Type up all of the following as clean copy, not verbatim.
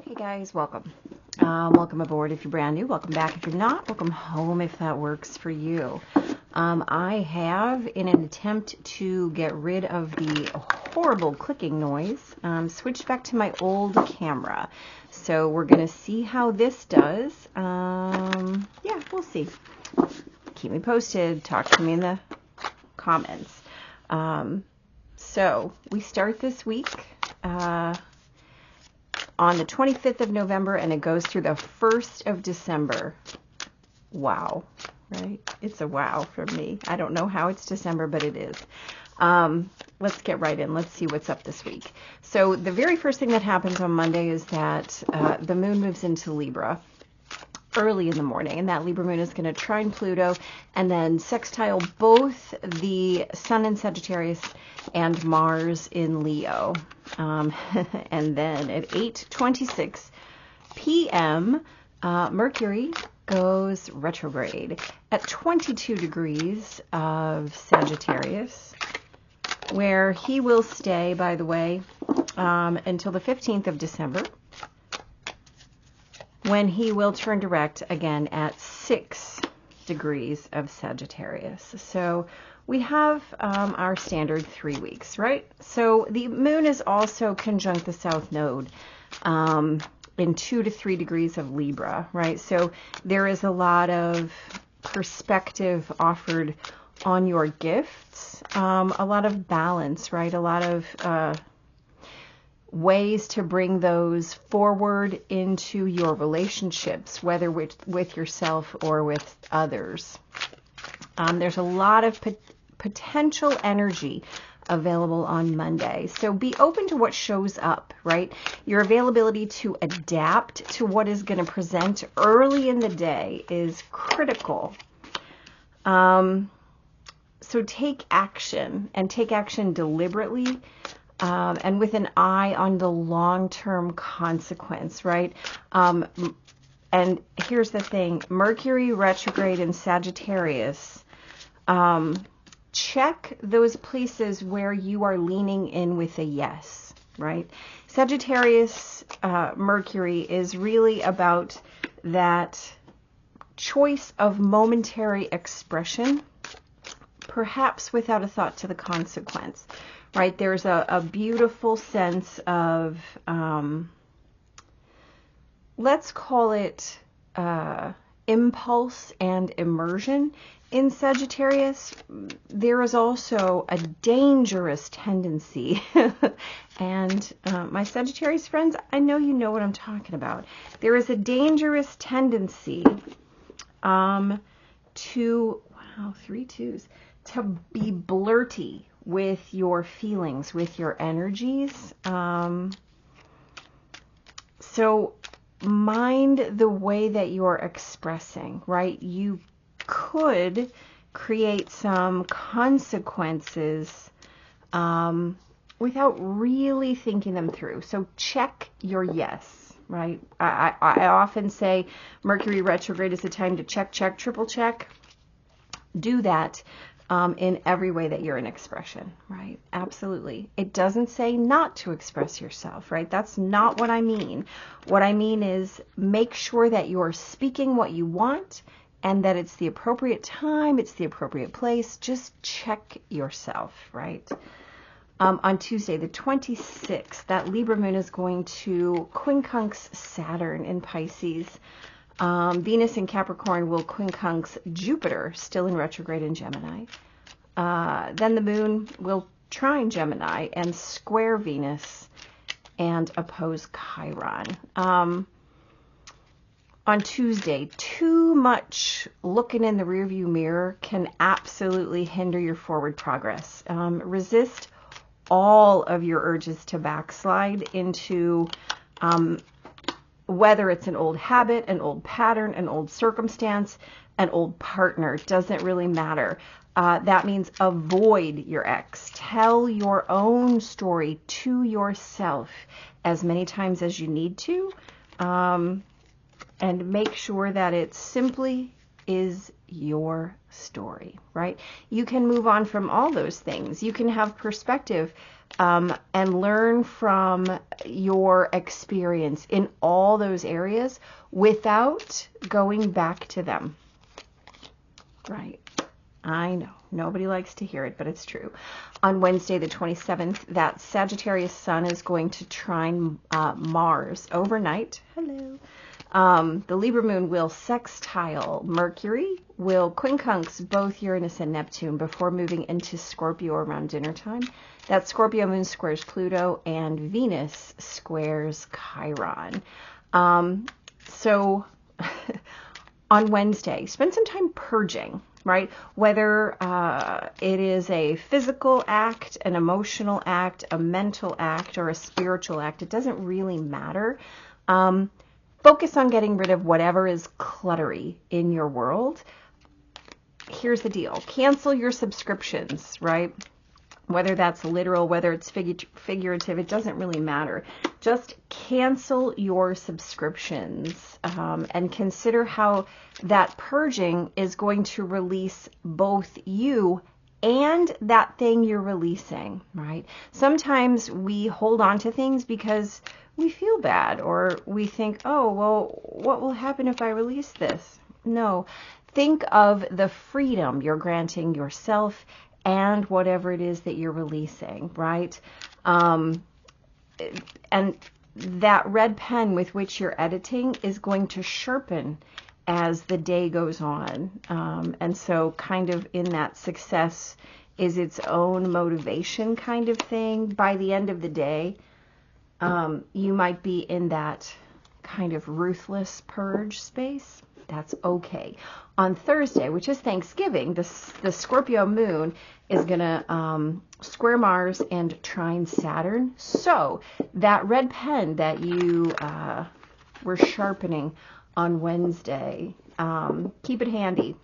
Hey guys, welcome. Welcome aboard if you're brand new. Welcome back if you're not. Welcome home if that works for you. I have, in an attempt to get rid of the horrible clicking noise, switched back to my old camera. So we're going to see how this does. Yeah, we'll see. Keep me posted. Talk to me in the comments. So we start this week on the 25th of November, and it goes through the 1st of December. Wow, right? It's a wow for me. I don't know how it's December, but it is. Let's get right in. Let's see what's up this week. So the very first thing that happens on Monday is that the moon moves into Libra early in the morning, and that Libra moon is going to trine Pluto and then sextile both the Sun in Sagittarius and Mars in Leo. And then at 8:26 p.m., Mercury goes retrograde at 22 degrees of Sagittarius, where he will stay, by the way, until the 15th of December, when he will turn direct again at 6 degrees of Sagittarius. So we have our standard 3 weeks, right? So the moon is also conjunct the South Node in 2 to 3 degrees of Libra, right? So there is a lot of perspective offered on your gifts, a lot of balance, right? A lot of ways to bring those forward into your relationships, whether with yourself or with others. There's a lot of potential energy available on Monday. So be open to what shows up, right? Your availability to adapt to what is going to present early in the day is critical. So take action, and take action deliberately, and with an eye on the long-term consequence, right? And here's the thing, Mercury retrograde in Sagittarius, check those places where you are leaning in with a yes, right? Sagittarius Mercury is really about that choice of momentary expression, perhaps without a thought to the consequence, right? There's a beautiful sense of, let's call it impulse and immersion. In Sagittarius, there is also a dangerous tendency, and my Sagittarius friends, I know you know what I'm talking about. There is a dangerous tendency to, wow, 3 twos, to be blurty with your feelings, with your energies. So mind the way that you're expressing, right? You could create some consequences without really thinking them through. So check your yes, right? I often say Mercury retrograde is the time to check, triple check. Do that in every way that you're in expression, right? Absolutely. It doesn't say not to express yourself, right? That's not what I mean. What I mean is make sure that you're speaking what you want, and that it's the appropriate time, it's the appropriate place. Just check yourself, right? On Tuesday, the 26th, that Libra moon is going to quincunx Saturn in Pisces. Venus in Capricorn will quincunx Jupiter, still in retrograde in Gemini. Then the moon will trine Gemini and square Venus and oppose Chiron. On Tuesday, too much looking in the rearview mirror can absolutely hinder your forward progress. Resist all of your urges to backslide into whether it's an old habit, an old pattern, an old circumstance, an old partner. Doesn't really matter. That means avoid your ex. Tell your own story to yourself as many times as you need to. And make sure that it simply is your story, right? You can move on from all those things. You can have perspective, and learn from your experience in all those areas without going back to them. Right. I know. Nobody likes to hear it, but it's true. On Wednesday, the 27th, that Sagittarius sun is going to trine Mars overnight. Hello. The Libra moon will sextile Mercury, will quincunx both Uranus and Neptune before moving into Scorpio around dinner time. That Scorpio moon squares Pluto, and Venus squares Chiron. So on Wednesday, spend some time purging, right? Whether it is a physical act, an emotional act, a mental act, or a spiritual act, it doesn't really matter. Focus on getting rid of whatever is cluttery in your world. Here's the deal. Cancel your subscriptions, right? Whether that's literal, whether it's figurative, it doesn't really matter. Just cancel your subscriptions and consider how that purging is going to release both you and that thing you're releasing, right? Sometimes we hold on to things because we feel bad, or we think, oh, well, what will happen if I release this? No. Think of the freedom you're granting yourself and whatever it is that you're releasing, right? And that red pen with which you're editing is going to sharpen as the day goes on. And so kind of in that success is its own motivation kind of thing. By the end of the day, you might be in that kind of ruthless purge space. That's okay. On Thursday, which is Thanksgiving, the Scorpio moon is going to square Mars and trine Saturn. So that red pen that you were sharpening on Wednesday, keep it handy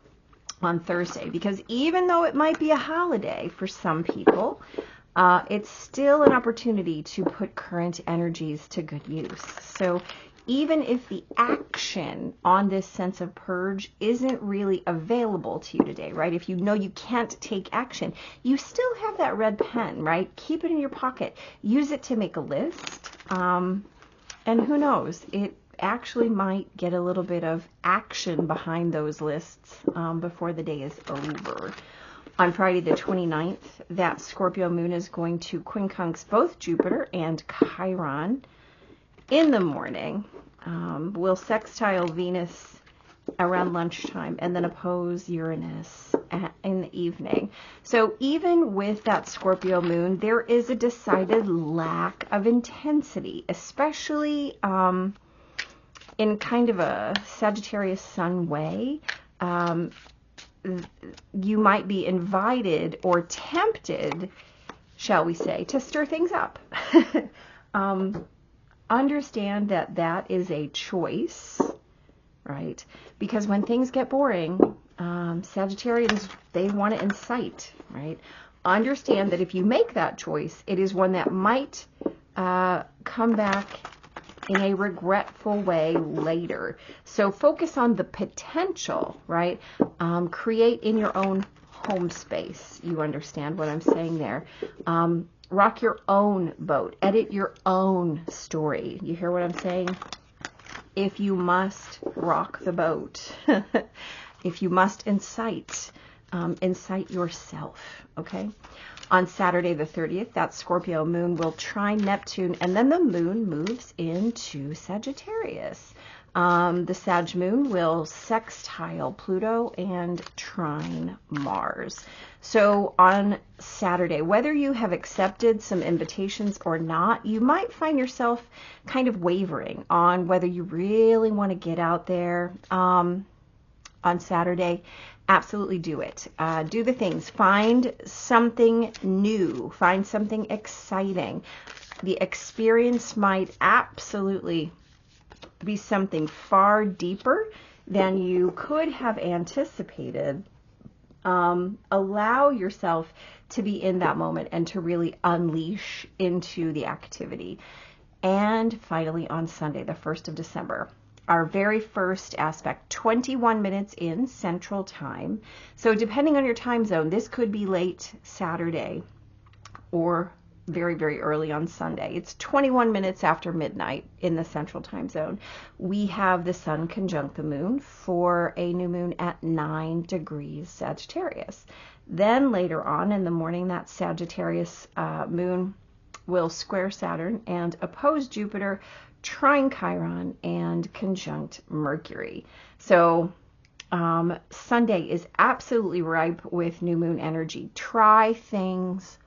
on Thursday, because even though it might be a holiday for some people, it's still an opportunity to put current energies to good use. So even if the action on this sense of purge isn't really available to you today, right? If you know you can't take action, you still have that red pen, right? Keep it in your pocket. Use it to make a list. And who knows, it actually might get a little bit of action behind those lists before the day is over. On Friday the 29th, that Scorpio moon is going to quincunx both Jupiter and Chiron in the morning. Will sextile Venus around lunchtime and then oppose Uranus in the evening. So even with that Scorpio moon, there is a decided lack of intensity, especially in kind of a Sagittarius sun way. You might be invited or tempted, shall we say, to stir things up. Understand that that is a choice, right? Because when things get boring, Sagittarians, they want to incite, right? Understand that if you make that choice, it is one that might come back in a regretful way later. So focus on the potential, right? Create in your own home space. You understand what I'm saying there. Rock your own boat. Edit your own story. You hear what I'm saying? If you must rock the boat, if you must incite, incite yourself, okay? On Saturday the 30th, that Scorpio moon will trine Neptune, and then the moon moves into Sagittarius. The Sag moon will sextile Pluto and trine Mars. So on Saturday, whether you have accepted some invitations or not, you might find yourself kind of wavering on whether you really want to get out there on Saturday. Absolutely do it. Do the things. Find something new. Find something exciting. The experience might absolutely be something far deeper than you could have anticipated. Allow yourself to be in that moment and to really unleash into the activity. And finally, on Sunday, the 1st of December, our very first aspect, 21 minutes in Central Time. So depending on your time zone, this could be late Saturday or very, very early on Sunday. It's 21 minutes after midnight in the Central Time Zone. We have the sun conjunct the moon for a new moon at 9 degrees Sagittarius. Then later on in the morning, that Sagittarius moon will square Saturn and oppose Jupiter, trine Chiron, and conjunct Mercury. So Sunday is absolutely ripe with new moon energy. Try things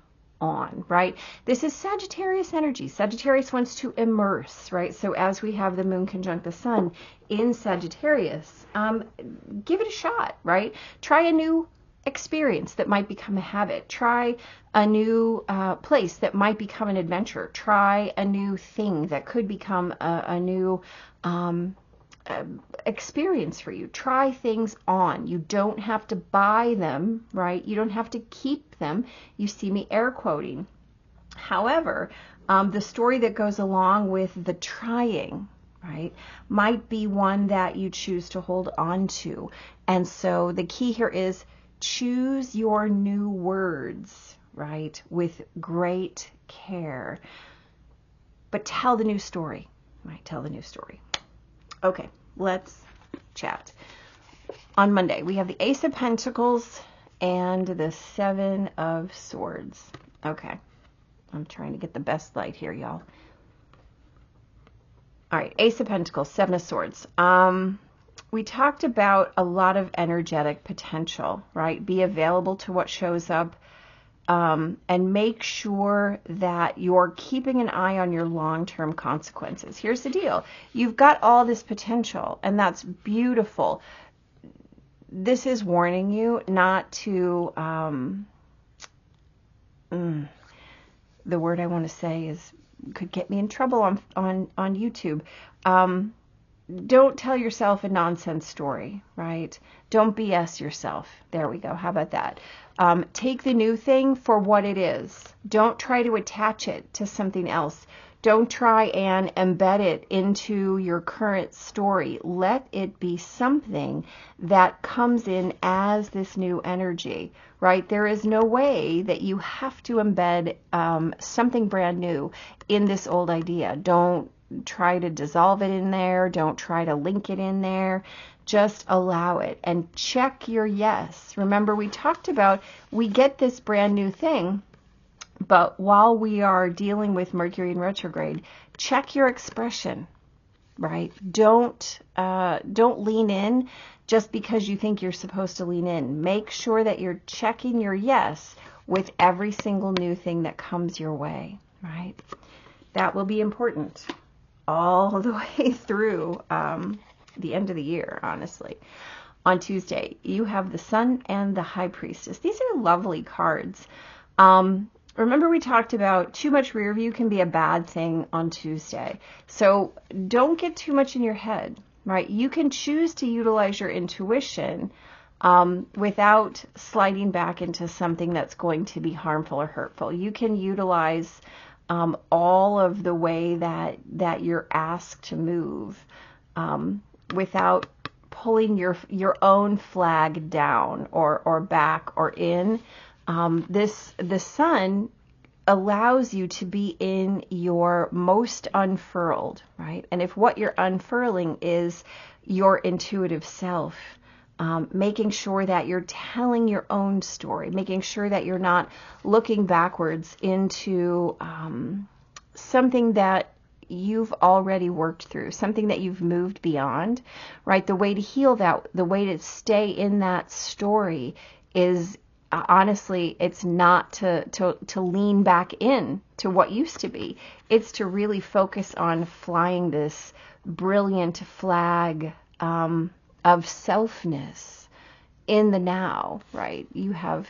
on, right? This is Sagittarius energy. Sagittarius wants to immerse, right? So as we have the moon conjunct the sun in Sagittarius, give it a shot, right? Try a new experience that might become a habit. Try a new place that might become an adventure. Try a new thing that could become a new experience for you. Try things on. You don't have to buy them, right? You don't have to keep them. You see me air quoting. However, the story that goes along with the trying, right, might be one that you choose to hold on to. And so the key here is choose your new words, right, with great care. But tell the new story, right? Tell the new story. Okay, let's chat. On Monday, we have the Ace of Pentacles and the Seven of Swords. Okay, I'm trying to get the best light here, y'all. All right, Ace of Pentacles, Seven of Swords. We talked about a lot of energetic potential, right? Be available to what shows up, and make sure that you're keeping an eye on your long-term consequences. Here's the deal. You've got all this potential, and that's beautiful. This is warning you not to, the word I want to say is, could get me in trouble on YouTube. Don't tell yourself a nonsense story, right? Don't BS yourself. There we go. How about that? Take the new thing for what it is. Don't try to attach it to something else. Don't try and embed it into your current story. Let it be something that comes in as this new energy, right? There is no way that you have to embed something brand new in this old idea. Don't try to dissolve it in there. Don't try to link it in there. Just allow it and check your yes. Remember, we talked about we get this brand new thing, but while we are dealing with Mercury in retrograde, check your expression, right? Don't lean in just because you think you're supposed to lean in. Make sure that you're checking your yes with every single new thing that comes your way, right? That will be important all the way through the end of the year, honestly. On Tuesday, you have the Sun and the High Priestess. These are lovely cards. Remember we talked about too much rear view can be a bad thing on Tuesday. So don't get too much in your head, right? You can choose to utilize your intuition without sliding back into something that's going to be harmful or hurtful. You can utilize all of the way that you're asked to move without pulling your own flag down or back or in. The Sun allows you to be in your most unfurled, right? And if what you're unfurling is your intuitive self, making sure that you're telling your own story, making sure that you're not looking backwards into something that you've already worked through, something that you've moved beyond, right? The way to heal that, the way to stay in that story is honestly, it's not to lean back in to what used to be. It's to really focus on flying this brilliant flag of selfness in the now, right? You have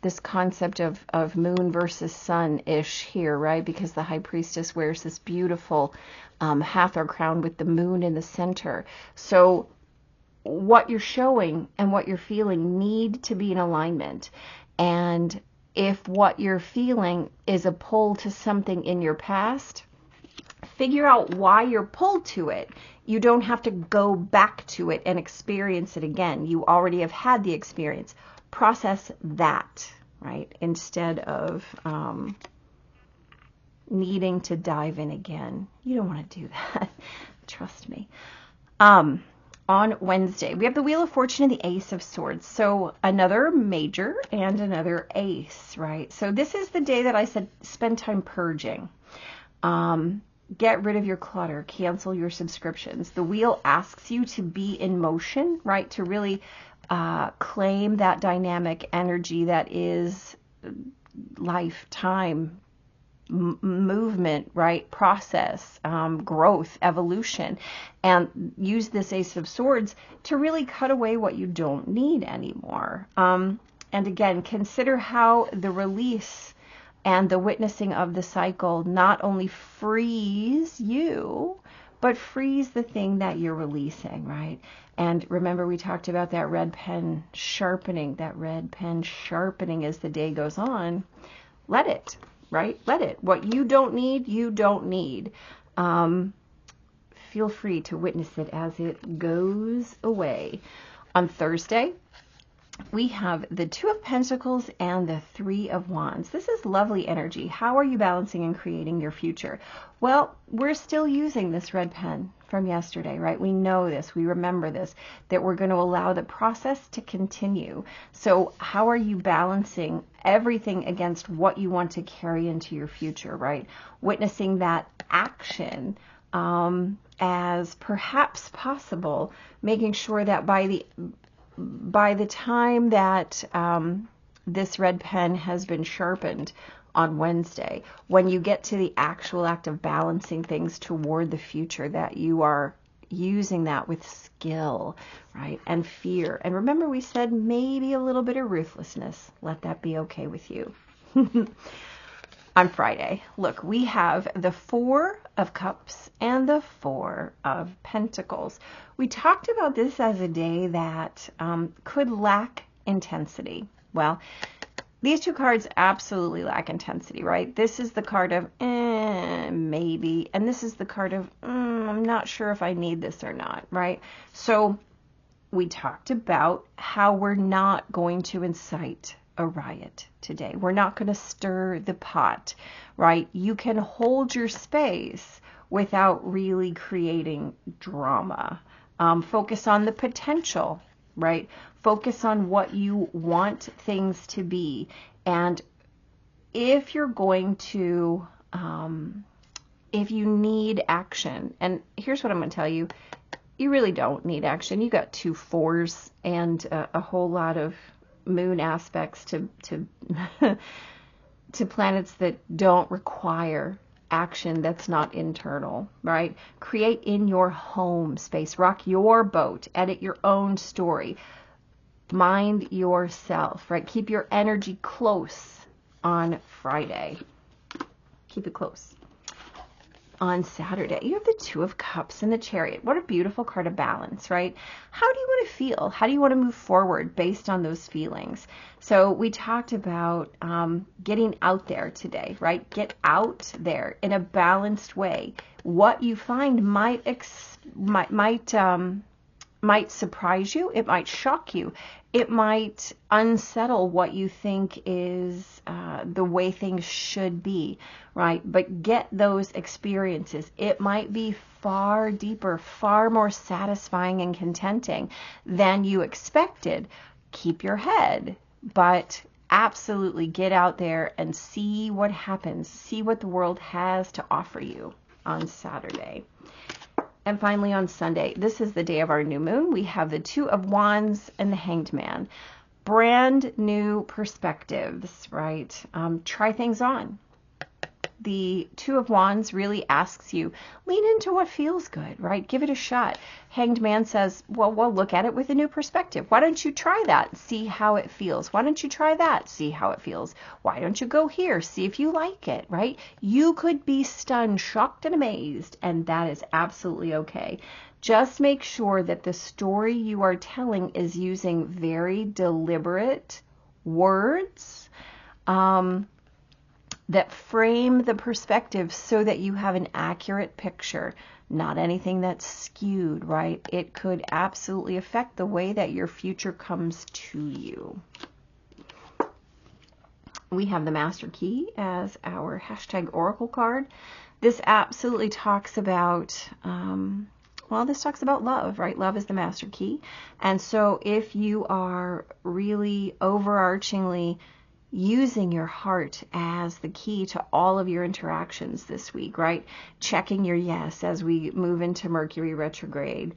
this concept of moon versus sun-ish here, right? Because the High Priestess wears this beautiful Hathor crown with the moon in the center. So what you're showing and what you're feeling need to be in alignment. And if what you're feeling is a pull to something in your past, figure out why you're pulled to it. You don't have to go back to it and experience it again. You already have had the experience. Process that, right? Instead of needing to dive in again. You don't want to do that. Trust me. On Wednesday, we have the Wheel of Fortune and the Ace of Swords. So another major and another ace, right? So this is the day that I said spend time purging. Get rid of your clutter, cancel your subscriptions. The wheel asks you to be in motion, right? To really claim that dynamic energy that is life, time, movement, right? Process, growth, evolution, and use this Ace of Swords to really cut away what you don't need anymore. And again, consider how the release and the witnessing of the cycle not only frees you, but frees the thing that you're releasing, right? And remember, we talked about that red pen sharpening as the day goes on. Let it, right? Let it. What you don't need, you don't need. Feel free to witness it as it goes away. On Thursday, we have the Two of Pentacles and the Three of Wands. This is lovely energy. How are you balancing and creating your future? Well, we're still using this red pen from yesterday, right? We know this, we remember this, that we're going to allow the process to continue. So how are you balancing everything against what you want to carry into your future, right? Witnessing that action as perhaps possible, making sure that by the time that this red pen has been sharpened on Wednesday, when you get to the actual act of balancing things toward the future, that you are using that with skill, right? And fear. And remember, we said maybe a little bit of ruthlessness. Let that be okay with you. On Friday, look, we have the Four of Cups and the Four of Pentacles. We talked about this as a day that could lack intensity. Well, these two cards absolutely lack intensity, right? This is the card of maybe, and this is the card of I'm not sure if I need this or not, right? So we talked about how we're not going to incite a riot today. We're not going to stir the pot, right? You can hold your space without really creating drama. Focus on the potential, right? Focus on what you want things to be. And if you're going to, if you need action, and here's what I'm going to tell you, you really don't need action. You got 2 4s and a whole lot of moon aspects to to planets that don't require action that's not internal, right? Create in your home space, rock your boat, edit your own story, mind yourself, right? Keep your energy close on Friday. Keep it close. On Saturday, you have the Two of Cups and the Chariot. What a beautiful card of balance, right? How do you want to feel? How do you want to move forward based on those feelings? So we talked about getting out there today, right? Get out there in a balanced way. What you find might surprise you. It might shock you. It might unsettle what you think is the way things should be, right? But get those experiences. It might be far deeper, far more satisfying and contenting than you expected. Keep your head, but absolutely get out there and see what happens. See what the world has to offer you on Saturday. And finally, on Sunday, this is the day of our new moon. We have the Two of Wands and the Hanged Man. Brand new perspectives, right? Try things on. The Two of Wands really asks you, lean into what feels good, right? Give it a shot. Hanged Man says, well, look at it with a new perspective. Why don't you try that? See how it feels. Why don't you try that? See how it feels. Why don't you go here? See if you like it, right? You could be stunned, shocked, and amazed, and that is absolutely okay. Just make sure that the story you are telling is using very deliberate words, that frame the perspective so that you have an accurate picture, not anything that's skewed, right? It could absolutely affect the way that your future comes to you. We have the Master Key as our hashtag Oracle card. This absolutely talks about, well, this talks about love, right? Love is the Master Key. And so if you are really overarchingly using your heart as the key to all of your interactions this week, right? Checking your yes as we move into Mercury retrograde.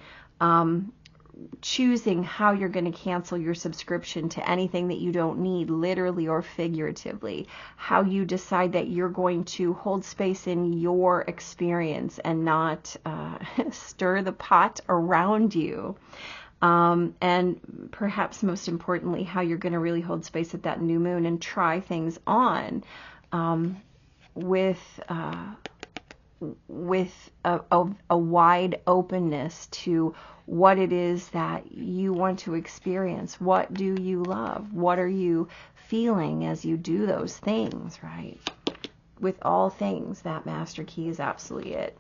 Choosing how you're going to cancel your subscription to anything that you don't need, literally or figuratively. How you decide that you're going to hold space in your experience and not stir the pot around you. And perhaps most importantly, how you're going to really hold space at that new moon and try things on with a wide openness to what it is that you want to experience. What do you love? What are you feeling as you do those things, right? With all things, that Master Key is absolutely it.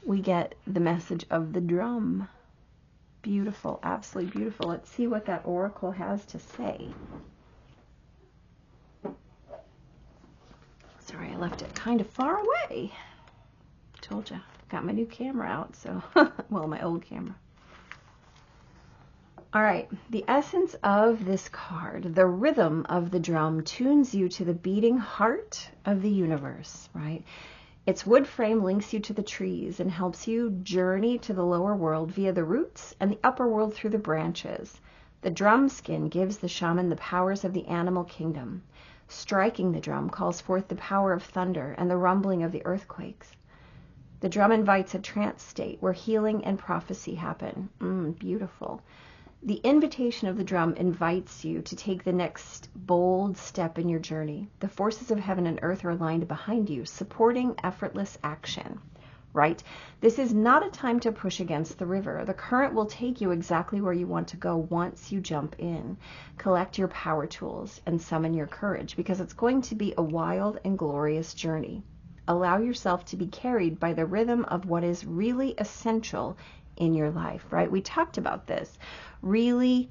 We get the message of the drum. Beautiful, absolutely beautiful. Let's see what that oracle has to say. Sorry, I left it kind of far away. Told you, got my new camera out, so, well, my old camera. All right, the essence of this card, the rhythm of the drum, tunes you to the beating heart of the universe, right? Its wood frame links you to the trees and helps you journey to the lower world via the roots and the upper world through the branches. The drum skin gives the shaman the powers of the animal kingdom. Striking the drum calls forth the power of thunder and the rumbling of the earthquakes. The drum invites a trance state where healing and prophecy happen. Beautiful. The invitation of the drum invites you to take the next bold step in your journey. The forces of heaven and earth are aligned behind you, supporting effortless action, right? This is not a time to push against the river. The current will take you exactly where you want to go once you jump in. Collect your power tools and summon your courage, because it's going to be a wild and glorious journey. Allow yourself to be carried by the rhythm of what is really essential in your life, right? We talked about this. Really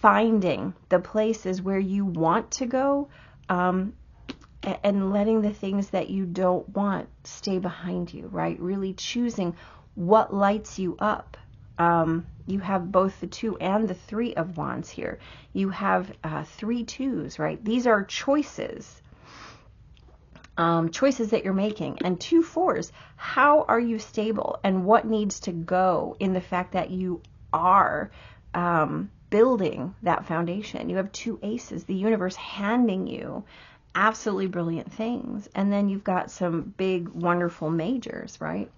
finding the places where you want to go, and letting the things that you don't want stay behind you, right? Really choosing what lights you up. You have both the 2 and the 3 of wands here. You have 3 2s, right? These are choices. Choices that you're making. And 2 4s, how are you stable and what needs to go in the fact that you are building that foundation. You have 2 aces, the universe handing you absolutely brilliant things. And then you've got some big, wonderful majors, right?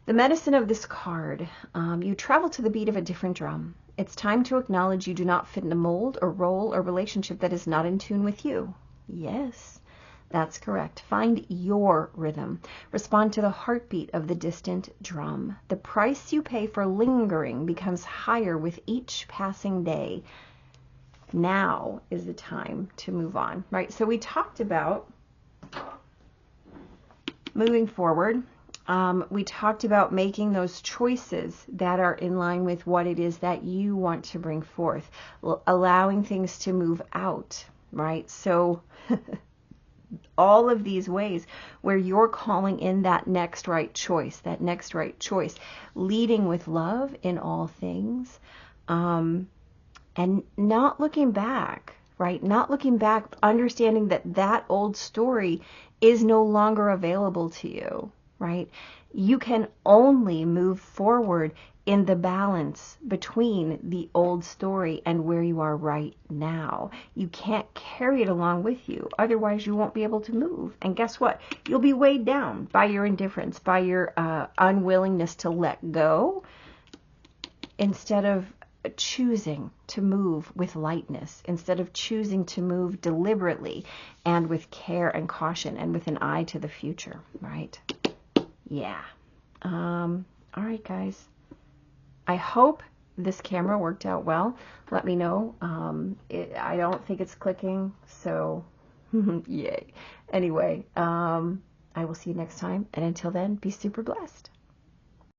The medicine of this card, you travel to the beat of a different drum. It's time to acknowledge you do not fit in a mold or role or relationship that is not in tune with you. Yes. That's correct. Find your rhythm. Respond to the heartbeat of the distant drum. The price you pay for lingering becomes higher with each passing day. Now is the time to move on, right? So we talked about moving forward. We talked about making those choices that are in line with what it is that you want to bring forth, allowing things to move out, right? So all of these ways where you're calling in that next right choice, leading with love in all things, and not looking back, right? Not looking back, understanding that that old story is no longer available to you, right? You can only move forward in the balance between the old story and where you are right now. You can't carry it along with you. Otherwise, you won't be able to move. And guess what? You'll be weighed down by your indifference, by your unwillingness to let go, instead of choosing to move with lightness, instead of choosing to move deliberately and with care and caution and with an eye to the future, right? Yeah. All right, guys. I hope this camera worked out well. Let me know. I don't think it's clicking, so yay. Anyway, I will see you next time. And until then, be super blessed.